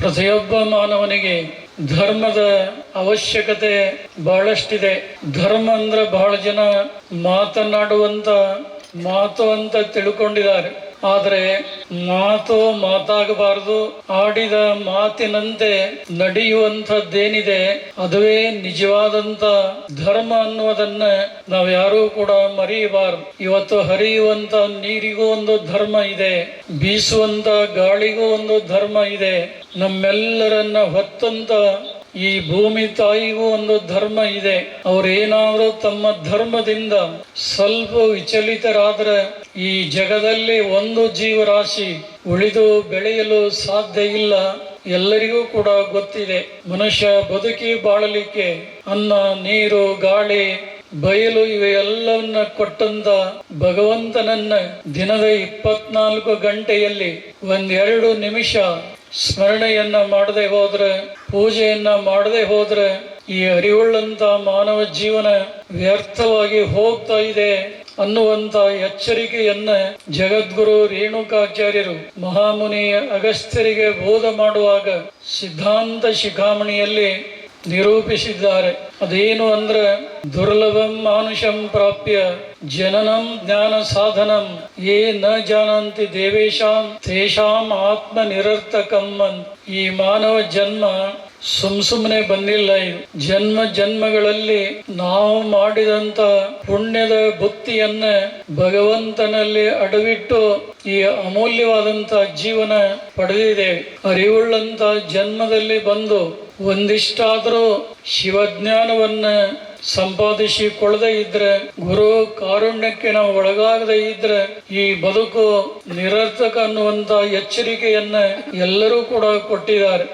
ಪ್ರತಿಯೊಬ್ಬ ಮಾನವನಿಗೆ ಧರ್ಮದ ಅವಶ್ಯಕತೆ ಬಹಳಷ್ಟಿದೆ. ಧರ್ಮ ಅಂದ್ರೆ ಬಹಳ ಜನ ಮಾತನಾಡುವಂತ ಮಾತು ಅಂತ ತಿಳ್ಕೊಂಡಿದ್ದಾರೆ. ಆದರೆ ಮಾತು ಮಾತಾಗಬಾರದು, ಆಡಿದ ಮಾತಿನಂತೆ ನಡೆಯುವಂಥದ್ದೇನಿದೆ ಅದುವೇ ನಿಜವಾದಂತ ಧರ್ಮ ಅನ್ನುವುದನ್ನ ನಾವು ಯಾರೂ ಕೂಡ ಮರೆಯಬಾರದು. ಇವತ್ತು ಹರಿಯುವಂತ ನೀರಿಗೂ ಒಂದು ಧರ್ಮ ಇದೆ, ಬೀಸುವಂತ ಗಾಳಿಗೂ ಒಂದು ಧರ್ಮ ಇದೆ, ನಮ್ಮೆಲ್ಲರನ್ನ ಹೊತ್ತಂತ ಈ ಭೂಮಿ ತಾಯಿಗೂ ಒಂದು ಧರ್ಮ ಇದೆ. ಅವರೇನಾದ್ರೂ ತಮ್ಮ ಧರ್ಮದಿಂದ ಸ್ವಲ್ಪ ವಿಚಲಿತರಾದ್ರೆ ಈ ಜಗದಲ್ಲಿ ಒಂದು ಜೀವರಾಶಿ ಉಳಿದು ಬೆಳೆಯಲು ಸಾಧ್ಯ ಇಲ್ಲ. ಎಲ್ಲರಿಗೂ ಕೂಡ ಗೊತ್ತಿದೆ, ಮನುಷ್ಯ ಬದುಕಿ ಬಾಳಲಿಕ್ಕೆ ಅನ್ನ, ನೀರು, ಗಾಳಿ, ಬಯಲು ಇವೆಲ್ಲವನ್ನ ಕೊಟ್ಟಂತ ಭಗವಂತನನ್ನ ದಿನದ 24 ಗಂಟೆಯಲ್ಲಿ 1-2 ನಿಮಿಷ ಸ್ಮರಣೆಯನ್ನ ಮಾಡದೆ ಹೋದ್ರೆ, ಪೂಜೆಯನ್ನ ಮಾಡದೆ ಹೋದ್ರೆ ಈ ಅರಿವುಳ್ಳಂತ ಮಾನವ ಜೀವನ ವ್ಯರ್ಥವಾಗಿ ಹೋಗ್ತಾ ಇದೆ ಅನ್ನುವಂತ ಎಚ್ಚರಿಕೆಯನ್ನ ಜಗದ್ಗುರು ರೇಣುಕಾಚಾರ್ಯರು ಮಹಾಮುನಿ ಅಗಸ್ತ್ಯರಿಗೆ ಬೋಧ ಮಾಡುವಾಗ ಸಿದ್ಧಾಂತ ಶಿಖಾಮಣಿಯಲ್ಲಿ ನಿರೂಪಿಸಿದ್ದಾರೆ. ಅದೇನು ಅಂದ್ರೆ, ದುರ್ಲಭಂ ಮಾನುಷಂ ಪ್ರಾಪ್ಯ ಜನನಂ ಜ್ಞಾನ ಸಾಧನಂ ಯೇ ನ ಜಾನಂತಿ ದೇವೇಶಾಂ ತೇಷಾಂ ಆತ್ಮ ನಿರರ್ಥಕಂ. ಈ ಮಾನವ ಜನ್ಮ ಸುಮ್ಮನೆ ಬಂದಿಲ್ಲ. ಇದು ಜನ್ಮ ಜನ್ಮಗಳಲ್ಲಿ ನಾವು ಮಾಡಿದಂತ ಪುಣ್ಯದ ಬುತ್ತಿಯನ್ನ ಭಗವಂತನಲ್ಲಿ ಅಡವಿಟ್ಟು ಈ ಅಮೂಲ್ಯವಾದಂತ ಜೀವನ ಪಡೆದಿದ್ದೇವೆ. ಅರಿವುಳ್ಳಂತ ಜನ್ಮದಲ್ಲಿ ಬಂದು ಒಂದಿಷ್ಟಾದರೂ ಶಿವಜ್ಞಾನವನ್ನ ಸಂಪಾದಿಸಿಕೊಳ್ಳದೆ ಇದ್ರೆ, ಗುರು ಕಾರುಣ್ಯಕ್ಕೆ ನಾವು ಒಳಗಾಗದೆ ಇದ್ರೆ ಈ ಬದುಕು ನಿರರ್ಥಕ ಅನ್ನುವಂತ ಎಚ್ಚರಿಕೆಯನ್ನ ಎಲ್ಲರೂ ಕೂಡ ಕೊಟ್ಟಿದ್ದಾರೆ.